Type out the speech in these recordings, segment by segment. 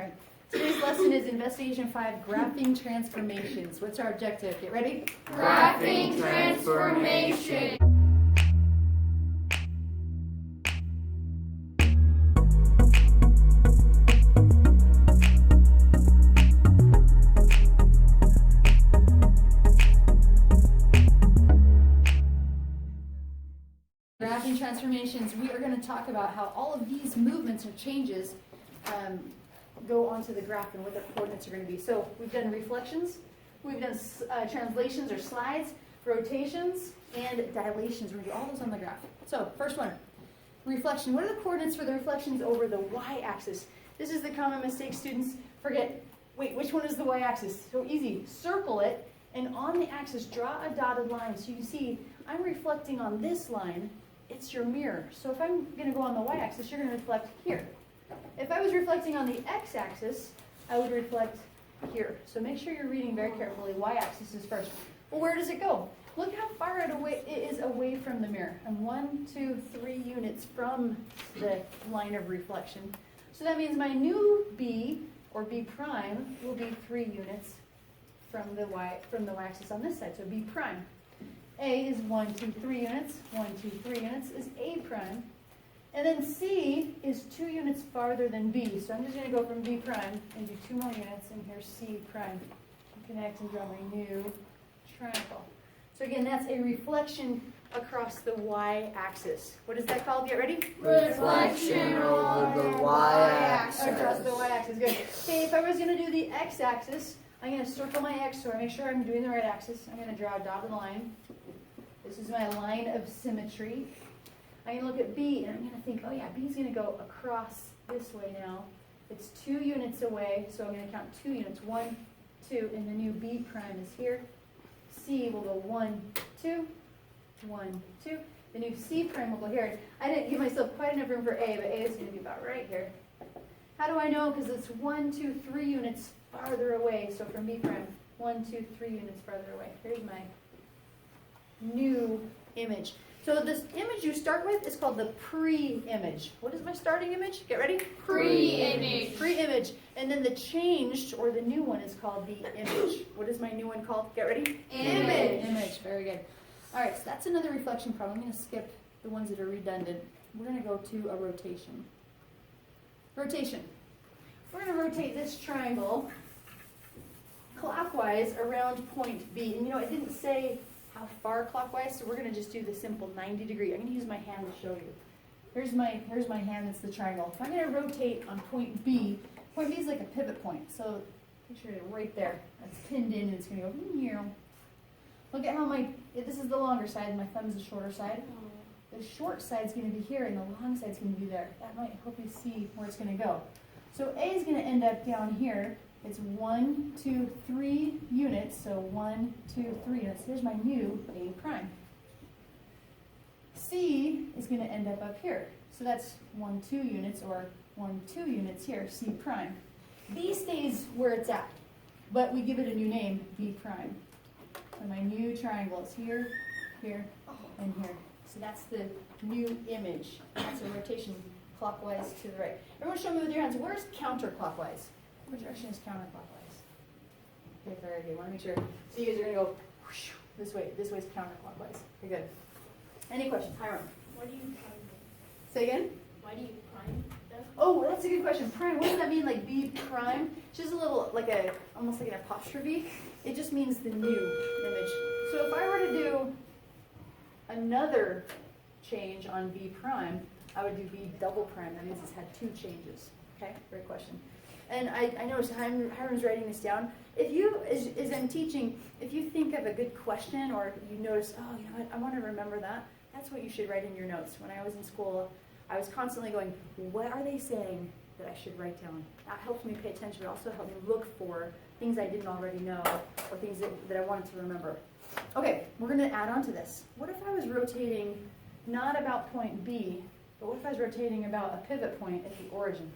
right. Today's lesson is Investigation 5, Graphing Transformations. What's our objective? Get ready? Graphing transformation. Graphing transformations, we are going to talk about how all of these movements or changes go onto the graph and what their coordinates are going to be. So we've done reflections, we've done translations or slides, rotations, and dilations. We're going to do all those on the graph. So first one, reflection. What are the coordinates for the reflections over the y-axis? This is the common mistake students forget. Wait, which one is the y-axis? So easy. Circle it, and on the axis, draw a dotted line. So you can see I'm reflecting on this line. It's your mirror. So if I'm going to go on the y-axis, you're going to reflect here. If I was reflecting on the x-axis, I would reflect here. So make sure you're reading very carefully. Y-axis is first. Well, where does it go? Look how far it is away from the mirror. I'm 1, 2, 3 units from the line of reflection. So that means my new B, or B prime, will be 3 units from the y-axis on this side. So B prime. A is 1, 2, 3 units. 1, 2, 3 units is A prime. And then C is 2 units farther than B. So I'm just going to go from B prime and do 2 more units, and here's C prime. Connect and draw my new triangle. So again, that's a reflection across the y-axis. What is that called? Get ready? Reflection over the y-axis. Across the y-axis. Good. Okay, if I was going to do the x-axis, I'm going to circle my x so I make sure I'm doing the right axis. I'm going to draw a dotted line. This is my line of symmetry. I'm going to look at B, and I'm going to think, oh yeah, B is going to go across this way now. It's 2 units away, so I'm going to count 2 units. 1, 2, and the new B prime is here. C will go 1, 2, 1, 2. The new C prime will go here. I didn't give myself quite enough room for A, but A is going to be about right here. How do I know? Because it's 1, 2, 3 units farther away. So from B prime, 1, 2, 3 units farther away. Here's my new image. So this image you start with is called the pre-image. What is my starting image? Get ready? Pre-image. Pre-image. And then the changed, or the new one, is called the image. What is my new one called? Get ready? Image. Image. Very good. All right, so that's another reflection problem. I'm going to skip the ones that are redundant. We're going to go to a rotation. Rotation. We're going to rotate this triangle clockwise around point B. And you know, it didn't say how far clockwise, so we're going to just do the simple 90 degree. I'm going to use my hand to show you. Here's my hand, that's the triangle. I'm going to rotate on point B. Point B is like a pivot point, so picture it right there. That's pinned in, and it's going to go here. Look at how this is the longer side, my thumb is the shorter side. The short side is going to be here, and the long side is going to be there. That might help you see where it's going to go. So A is going to end up down here. It's 1, 2, 3 units, so 1, 2, 3 units. Here's my new A prime. C is going to end up here. So that's 1, 2 units, or 1, 2 units here, C prime. B stays where it's at, but we give it a new name, B prime. So my new triangle is here, here, and here. So that's the new image. That's a rotation clockwise to the right. Everyone show me with your hands, where's counterclockwise? What direction is counterclockwise? Okay, very good. I want to make sure. So you guys are going to go whoosh, this way. This way is counterclockwise. Okay, good. Any questions? Hiram. Why do you prime them? Say again? Why do you prime them? Oh, that's a good question. Prime, what does that mean, like B prime? It's just a little, almost like an apostrophe. It just means the new image. So if I were to do another change on B prime, I would do B double prime. That means it's had 2 changes. Okay, great question. And I noticed Hiram's writing this down. If you, as I'm teaching, if you think of a good question, or you notice, oh, you know what, I want to remember that, that's what you should write in your notes. When I was in school, I was constantly going, what are they saying that I should write down? That helps me pay attention, but also helped me look for things I didn't already know, or things that I wanted to remember. Okay, we're going to add on to this. What if I was rotating not about point B, but what if I was rotating about a pivot point at the origin?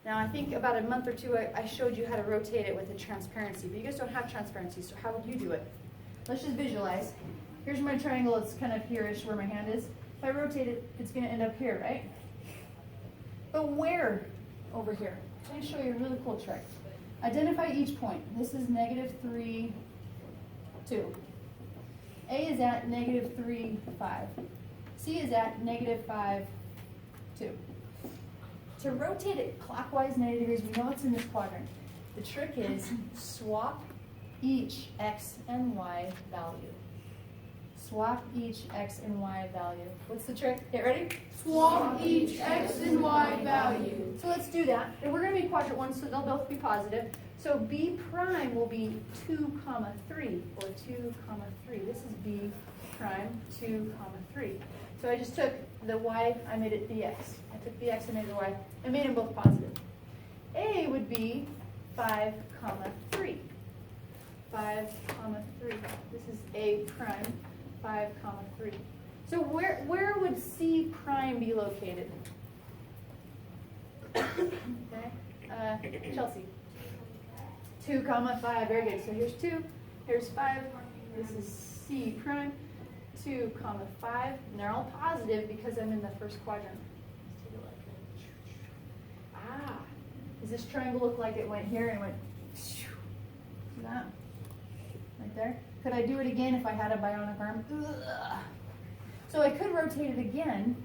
Now, I think about a month or 2, I showed you how to rotate it with a transparency, but you guys don't have transparency, so how would you do it? Let's just visualize. Here's my triangle, it's kind of here-ish where my hand is. If I rotate it, it's going to end up here, right? But where over here? Let me show you a really cool trick. Identify each point. This is -3, 2. A is at -3, 5. C is at -5, 2. To rotate it clockwise 90 degrees, we know it's in this quadrant. The trick is swap each x and y value. Swap each x and y value. What's the trick? Get ready? Swap each x and y value. So let's do that. And we're going to be quadrant 1, so they'll both be positive. So b prime will be 2, 3, or 2, 3. This is b prime, 2, 3. So I just took the y, I made it the x. I took the x and made the y, and made them both positive. A would be 5, 3. 5, 3. This is a prime, 5, 3. So where would C prime be located? Okay, Chelsea. 2, 5, very good. So here's 2, here's 5. This is C prime, 2, 5, and they're all positive because I'm in the first quadrant. Ah, does this triangle look like it went here and went? See that? Right there. Could I do it again if I had a bionic arm? Ugh. So I could rotate it again,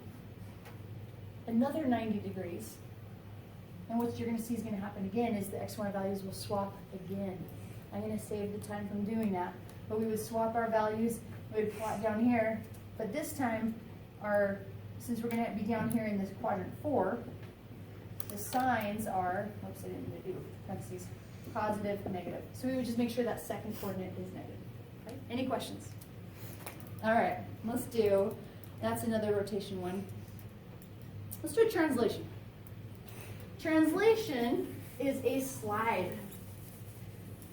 another 90 degrees. And what you're going to see is going to happen again is the x and y values will swap again. I'm going to save the time from doing that. But we would swap our values, we would plot down here, but this time, since we're going to be down here in this quadrant 4, the signs are, oops, I didn't do parentheses, positive, negative. So we would just make sure that second coordinate is negative. Okay? Any questions? All right, that's another rotation one. Let's do a translation. Translation is a slide.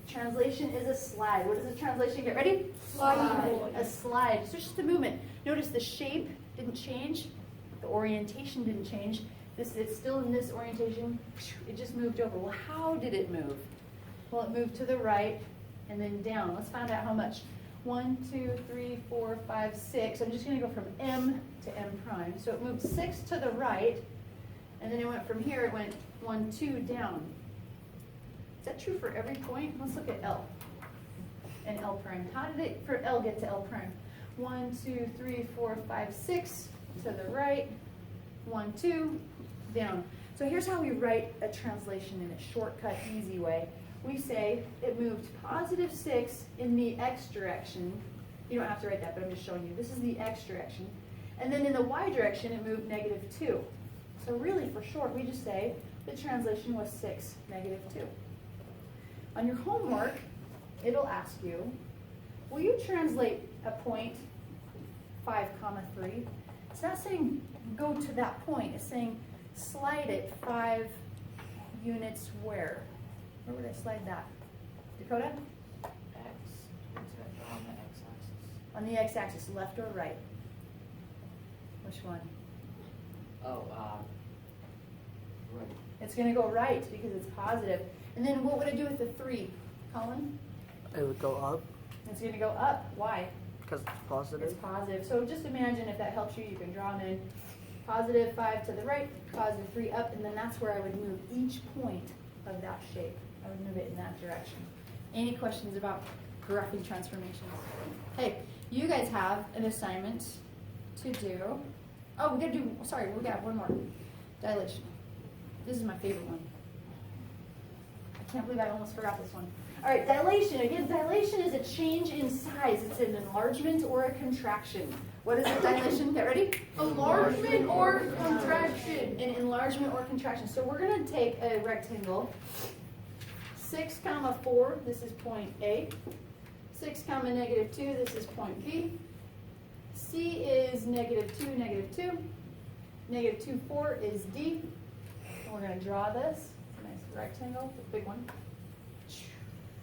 Translation is a slide. What is a translation? Get ready? Slide. A slide. So it's just a movement. Notice the shape didn't change. The orientation didn't change. It's still in this orientation. It just moved over. Well, how did it move? Well, it moved to the right and then down. Let's find out how much. 1, 2, 3, 4, 5, 6. I'm just going to go from M to M prime. So it moved 6 to the right, and then it went from here, it went 1, 2 down. Is that true for every point? Let's look at L and L prime. How did it for L get to L prime? 1, 2, 3, 4, 5, 6 to the right, 1, 2 down. So here's how we write a translation in a shortcut, easy way. We say it moved positive 6 in the x direction. You don't have to write that, but I'm just showing you. This is the x direction. And then in the y direction, it moved negative 2. So really, for short, we just say the translation was 6, negative 2. On your homework, it'll ask you, will you translate a point 5, 3? It's not saying go to that point. It's saying slide it 5 units where? Where would I slide that? Dakota? On the x-axis, left or right? Which one? Oh, right. It's going to go right because it's positive. And then what would I do with the 3? Colin? It would go up It's going to go up. Why? because it's positive. It's positive. So just imagine if that helps you, you can draw them in. Positive 5 to the right, positive 3 up, and then that's where I would move each point of that shape. I would move it in that direction. Any questions about graphing transformations? Hey, you guys have an assignment to do. Oh, we got one more. Dilation. This is my favorite one. I can't believe I almost forgot this one. All right, dilation. Again, dilation is a change in size. It's an enlargement or a contraction. What is a dilation? Get ready? Enlargement or contraction. An enlargement or contraction. So we're going to take a rectangle. 6, 4, this is point A. 6, negative 2, this is point B. C is negative 2, negative 2. Negative 2, 4 is D. And we're going to draw this. It's a nice rectangle, the big one.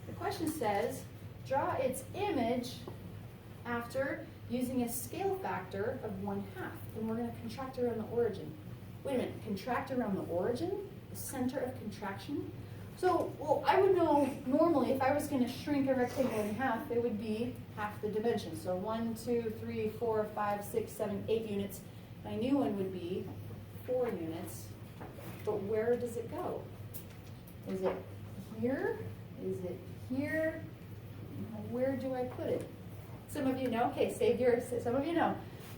The question says, draw its image after using a scale factor of 1/2. And we're going to contract around the origin. Wait a minute, contract around the origin? The center of contraction? So, well, I would know normally if I was going to shrink a rectangle in half, it would be half the dimension. So 1, 2, 3, 4, 5, 6, 7, 8 units. My new one would be 4 units. But where does it go? Is it here? Is it here? Where do I put it? Some of you know. Okay, some of you know.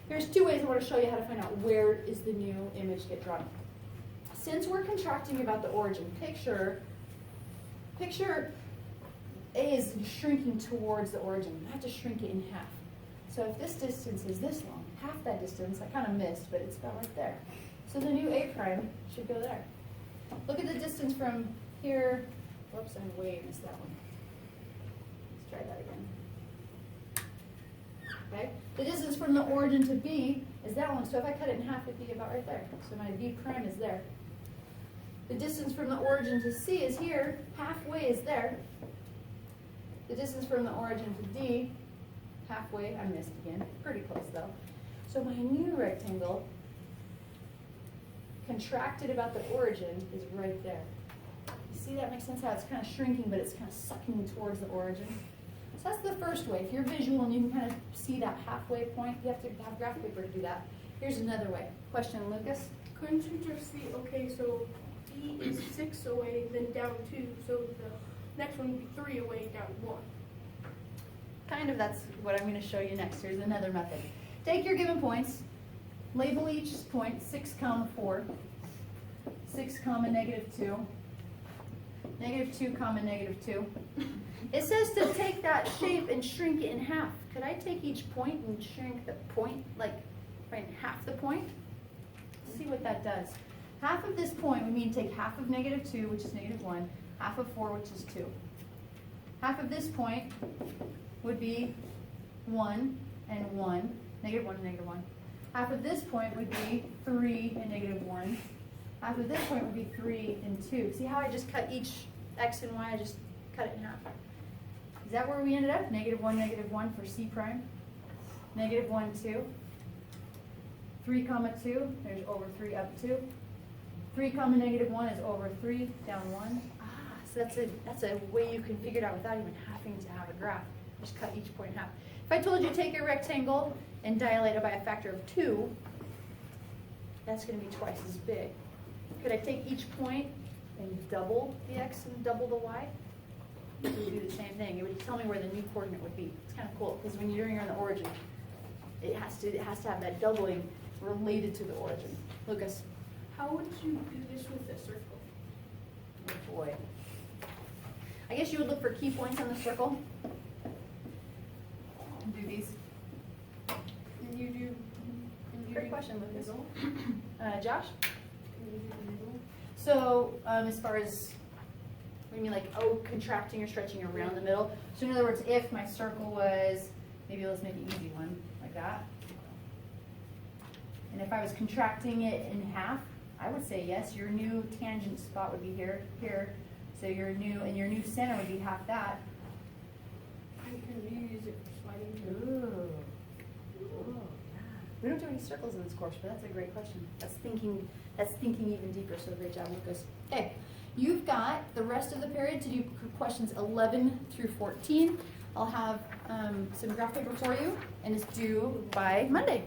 Here's two ways I want to show you how to find out where is the new image get drawn. Since we're contracting about the origin, picture A is shrinking towards the origin. I have to shrink it in half. So if this distance is this long, half that distance, I kind of missed, but it's about right there. So the new A prime should go there. Look at the distance from here. Whoops, I way missed that one. Let's try that again. Okay? The distance from the origin to B is that one. So if I cut it in half, it'd be about right there. So my B prime is there. The distance from the origin to C is here. Halfway is there. The distance from the origin to D, halfway, I missed again. Pretty close though. So my new rectangle, contracted about the origin, is right there. You see that makes sense how it's kind of shrinking, but it's kind of sucking towards the origin. So that's the first way. If you're visual and you can kind of see that halfway point, you have to have graph paper to do that. Here's another way. Question, Lucas? Couldn't you just see, okay, so B is 6 away, then down 2, so the next one would be 3 away, down 1. Kind of, that's what I'm going to show you next. Here's another method. Take your given points, label each point 6, 4, 6, -2, -2, -2. It says to take that shape and shrink it in half. Could I take each point and shrink the point, like right in half the point? Let's see what that does. Half of this point would mean take half of -2, which is -1, half of 4, which is 2. Half of this point would be 1 and 1, -1 and -1. Half of this point would be 3 and -1. Half of this point would be 3 and 2. See how I just cut each x and y, I just cut it in half. Is that where we ended up? -1, -1 for C prime. -1, 2. 3, 2, there's over 3 up 2. 3, -1 is over 3, down 1. So that's a way you can figure it out without even having to have a graph. Just cut each point in half. If I told you to take a rectangle and dilate it by a factor of 2, that's going to be twice as big. Could I take each point and double the x and double the y? It would do the same thing. It would tell me where the new coordinate would be. It's kind of cool because when you're doing it on the origin, it has to have that doubling related to the origin. Lucas. How would you do this with a circle? Oh boy. I guess you would look for key points on the circle. And do these. Can you do Great question, Lucas. middle? Josh? Can you do the middle? So, as far as, what do you mean, like, contracting or stretching around the middle? So in other words, if my circle was, maybe let's make an easy one, like that. And if I was contracting it in half, I would say yes, your new tangent spot would be here, here. So your new center would be half that. Can you use it for sliding? Ooh. We don't do any circles in this course, but that's a great question. That's thinking even deeper, so great job, Lucas. Okay, you've got the rest of the period to do questions 11 through 14. I'll have some graph paper for you, and it's due by Monday.